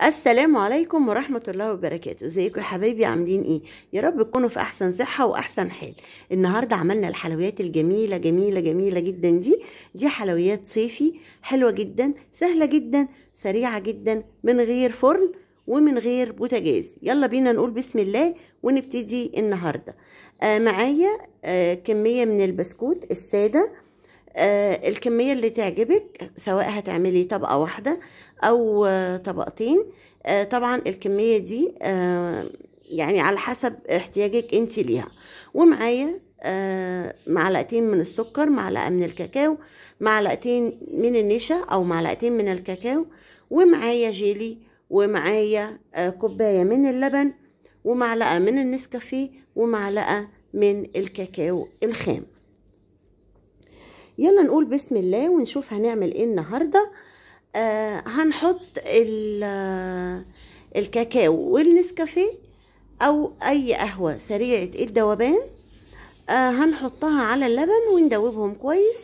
السلام عليكم ورحمة الله وبركاته. ازيكم يا حبايبي؟ عاملين ايه؟ يا رب تكونوا في احسن صحة واحسن حال. النهاردة عملنا الحلويات الجميلة جميلة جميلة جدا دي حلويات صيفي حلوة جدا، سهلة جدا، سريعة جدا، من غير فرن ومن غير بوتاجاز. يلا بينا نقول بسم الله ونبتدي النهاردة. معايا كمية من البسكوت السادة، الكمية اللي تعجبك، سواء هتعملي طبقة واحدة أو طبقتين. طبعا الكمية دي يعني على حسب احتياجك انت ليها. ومعايا معلقتين من السكر، معلقة من الكاكاو، معلقتين من النشا أو معلقتين من الكاكاو، ومعايا جيلي، ومعايا كوباية من اللبن، ومعلقة من النسكافيه، ومعلقة من الكاكاو الخام. يلا نقول بسم الله ونشوف هنعمل ايه النهاردة. هنحط الكاكاو والنسكافيه او اي قهوة سريعة الذوبان، هنحطها على اللبن وندوبهم كويس،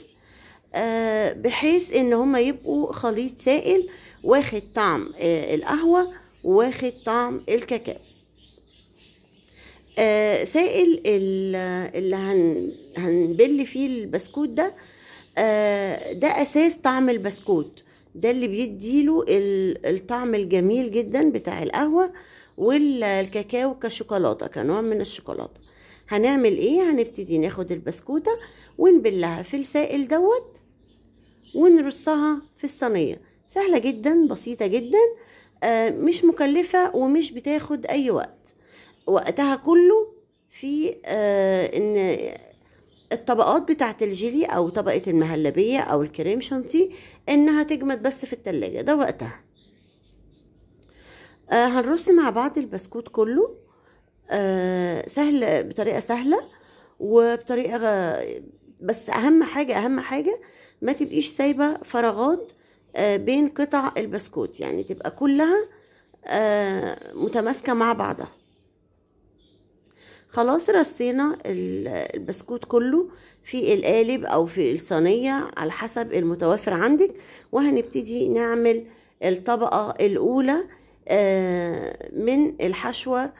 بحيث ان هما يبقوا خليط سائل واخد طعم القهوة واخد طعم الكاكاو. سائل اللي هنبل فيه البسكوت ده، ده اساس طعم البسكوت، ده اللي بيديله الطعم الجميل جدا بتاع القهوة والكاكاو كشوكولاتة، كنوع من الشوكولاتة. هنعمل ايه؟ هنبتدي ناخد البسكوتة ونبلها في السائل دوت ونرصها في الصينية. سهلة جدا، بسيطة جدا، مش مكلفة ومش بتاخد اي وقتها كله في ان الطبقات بتاعه الجيلي او طبقة المهلبية او الكريم شانتيه انها تجمد بس في التلاجة، ده وقتها. هنرص مع بعض البسكوت كله، سهل، بطريقة سهلة وبطريقة بس اهم حاجة ما تبقيش سايبة فراغات بين قطع البسكوت، يعني تبقى كلها متماسكة مع بعضها. خلاص رصينا البسكوت كله في القالب او في الصينية على حسب المتوفر عندك، وهنبتدي نعمل الطبقة الاولى من الحشوة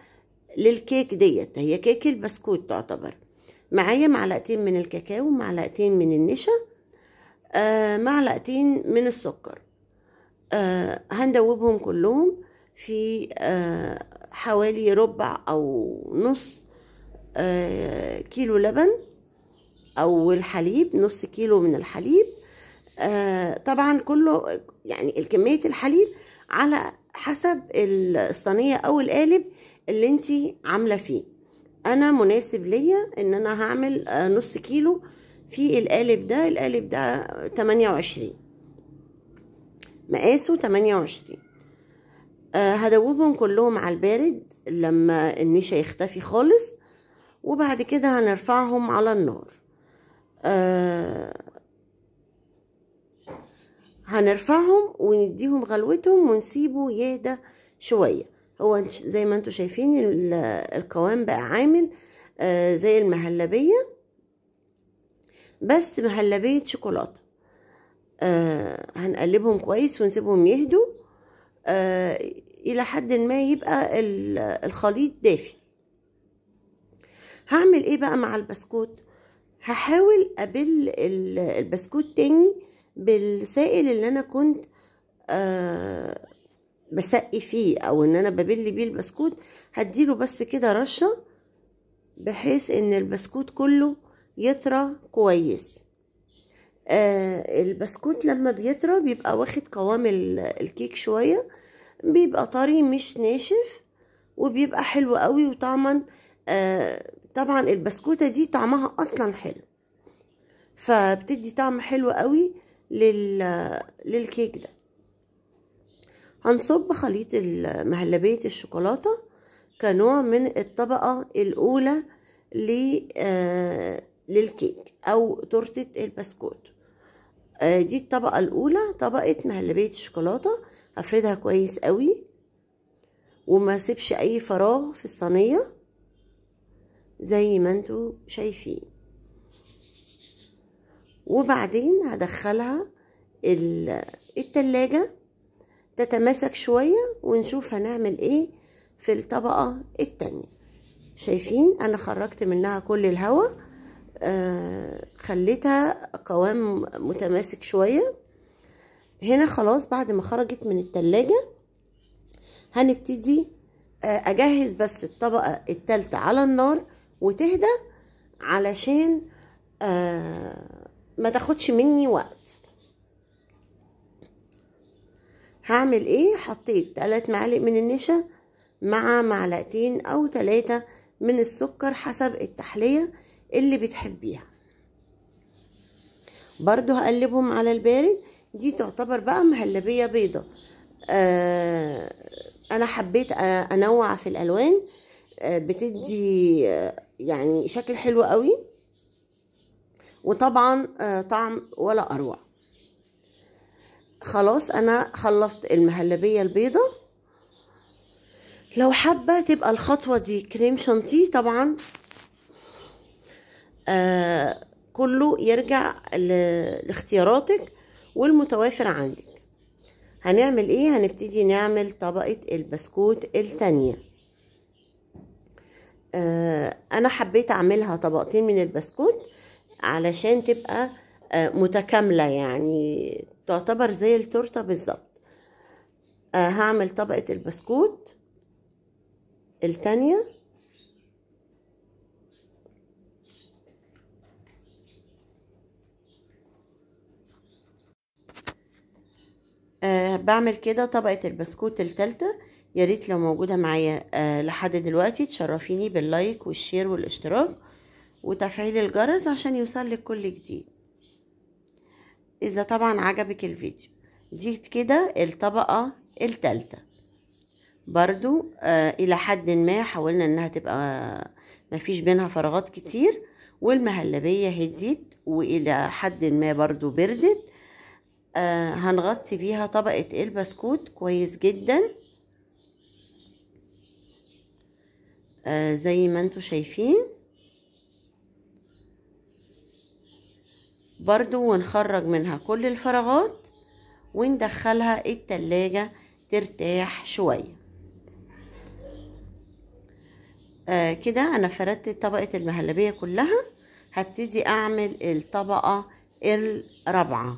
للكيك ديت. هي كيك البسكوت تعتبر. معايا معلقتين من الكاكاو، معلقتين من النشا، معلقتين من السكر. هندوبهم كلهم في حوالي ربع او نص كيلو لبن او الحليب، نص كيلو من الحليب. طبعا كله يعني الكمية الحليب على حسب الصينية او القالب اللي انتي عاملة فيه. انا مناسب ليا ان انا هعمل نص كيلو في القالب ده 28 مقاسه 28. هدوبهم كلهم على البارد لما النشا يختفي خالص، وبعد كده هنرفعهم على النار. هنرفعهم ونديهم غلوتهم ونسيبه يهدى شوية. هو زي ما انتوا شايفين القوام بقى عامل زي المهلبية، بس مهلبية شوكولاتة. هنقلبهم كويس ونسيبهم يهدوا الى حد ما يبقى الخليط دافي. هعمل ايه بقى مع البسكوت؟ هحاول ابل البسكوت تاني بالسائل اللي انا كنت بسقي فيه، او ان انا ببل بيه البسكوت. هديله بس كده رشة بحيث ان البسكوت كله يطرى كويس. البسكوت لما بيطرى بيبقى واخد قوام الكيك شوية، بيبقى طري مش ناشف، وبيبقى حلو قوي. وطعما طبعا البسكوتة دي طعمها اصلا حلو، فبتدي طعم حلو قوي للكيك ده. هنصب خليط مهلبية الشوكولاتة كنوع من الطبقة الاولى للكيك او تورتة البسكوت. دي الطبقة الاولى، طبقة مهلبية الشوكولاتة. هفردها كويس قوي وما سيبش اي فراغ في الصينية زي ما انتوا شايفين. وبعدين هدخلها التلاجة تتماسك شوية، ونشوف هنعمل ايه في الطبقة التانية. شايفين انا خرجت منها كل الهواء، خليتها قوام متماسك شوية. هنا خلاص بعد ما خرجت من التلاجة هنبتدي اجهز بس الطبقة التالتة على النار وتهدى، علشان ما تاخدش مني وقت. هعمل ايه؟ حطيت 3 معالق من النشا مع معلقتين او 3 من السكر حسب التحلية اللي بتحبيها. برضو هقلبهم على البارد. دي تعتبر بقى مهلبية بيضة. انا حبيت انوع في الالوان، بتدي يعني شكل حلو قوي، وطبعا طعم ولا اروع. خلاص انا خلصت المهلبية البيضة. لو حابة تبقى الخطوة دي كريم شانتيه، طبعا كله يرجع لاختياراتك والمتوافر عندك. هنعمل ايه؟ هنبتدي نعمل طبقة البسكوت التانية. انا حبيت اعملها طبقتين من البسكوت علشان تبقى متكاملة، يعني تعتبر زي التورتة بالظبط. هعمل طبقة البسكوت التانية. بعمل كده طبقة البسكوت التالتة. يا ريت لو موجودة معايا لحد دلوقتي تشرفيني باللايك والشير والاشتراك وتفعيل الجرس عشان يوصلك كل جديد، اذا طبعا عجبك الفيديو. دي كده الطبقة التالتة. برضو الى حد ما حاولنا انها تبقى مفيش بينها فراغات كتير، والمهلبية هديت والى حد ما برضو بردت. هنغطي بيها طبقة البسكوت كويس جدا زي ما انتوا شايفين برضو، ونخرج منها كل الفراغات وندخلها التلاجة ترتاح شوية. كده انا فردت طبقة المهلبية كلها. هبتدي اعمل الطبقة الرابعة.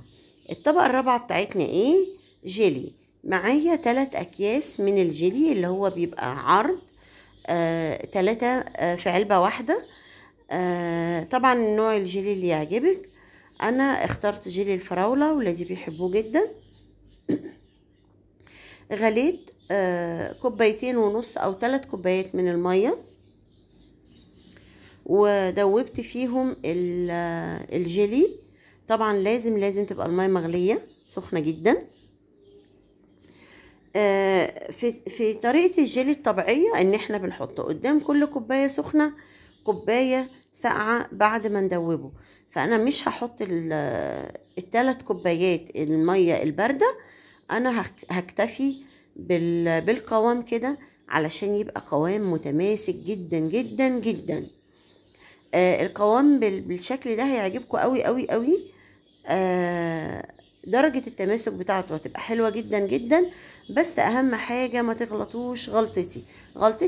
الطبقة الرابعة بتاعتنا ايه؟ جيلي. معايا 3 اكياس من الجيلي اللي هو بيبقى عرض 3 في علبة واحدة. طبعا نوع الجيلي اللي يعجبك. انا اخترت جيلي الفراولة، ولادي بيحبوه جدا. غليت 2.5 كوباية او 3 كوبايات من المية، ودوبت فيهم الجيلي. طبعا لازم تبقى المية مغلية سخنة جدا. في طريقة الجيلي الطبيعية ان احنا بنحط قدام كل كوباية سخنة كوباية ساقعة بعد ما ندوبه. فانا مش هحط ال3 كوبايات المية الباردة، انا هكتفي بالقوام كده علشان يبقى قوام متماسك جدا جدا جدا. القوام بالشكل ده هيعجبكم قوي قوي قوي. درجة التماسك بتاعته هتبقى حلوة جدا جدا. بس اهم حاجة ما تغلطوش غلطتي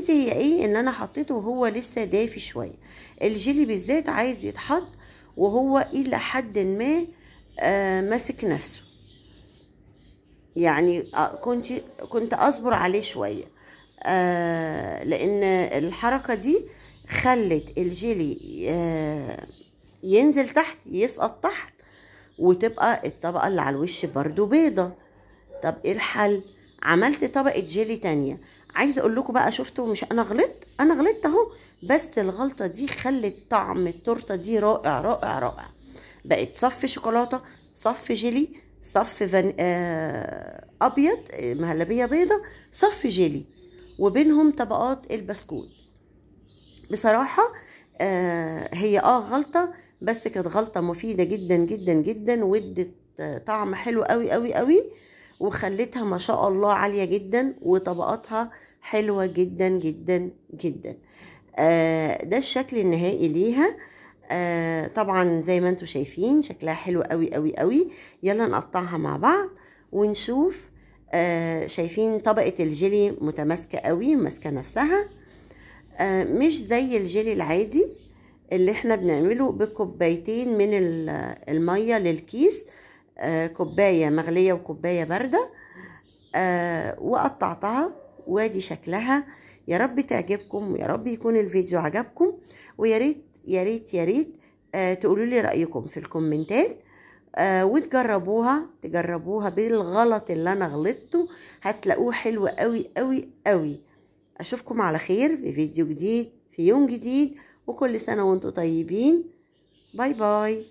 هي ايه؟ ان انا حطيته وهو لسه دافي شوية. الجيلي بالذات عايز يتحط وهو الى حد ما ماسك نفسه، يعني كنت اصبر عليه شوية، لان الحركة دي خلت الجيلي ينزل تحت، يسقط تحت، وتبقى الطبقة اللي على الوش برضو بيضة. طب ايه الحل؟ عملت طبقة جيلي تانية. عايزة اقول لكم بقى، شفتوا مش انا غلطت اهو، بس الغلطة دي خلت طعم التورتة دي رائع رائع رائع. بقت صف شوكولاتة، صف جيلي، صف ابيض مهلبية بيضة، صف جيلي، وبينهم طبقات البسكوت. بصراحة هي غلطة، بس كانت غلطة مفيدة جدا جدا جدا، وادت طعم حلو قوي قوي قوي، وخلتها ما شاء الله عالية جدا، وطبقاتها حلوة جدا جدا جدا. ده الشكل النهائي ليها. طبعا زي ما انتوا شايفين شكلها حلو قوي قوي قوي. يلا نقطعها مع بعض ونشوف شايفين طبقة الجيلي متماسكة قوي، ماسكة نفسها، مش زي الجيلي العادي اللي احنا بنعمله بكوبايتين من المية للكيس، كوباية مغلية وكوباية باردة. وقطعتها وادي شكلها. يا رب تعجبكم، ويا رب يكون الفيديو عجبكم، ويا ريت يا ريت يا ريت تقولوا لي رأيكم في الكومنتات، تجربوها بالغلط اللي انا غلطته، هتلاقوه حلو قوي قوي قوي. اشوفكم على خير في فيديو جديد في يوم جديد، وكل سنة وانتم طيبين. باي باي.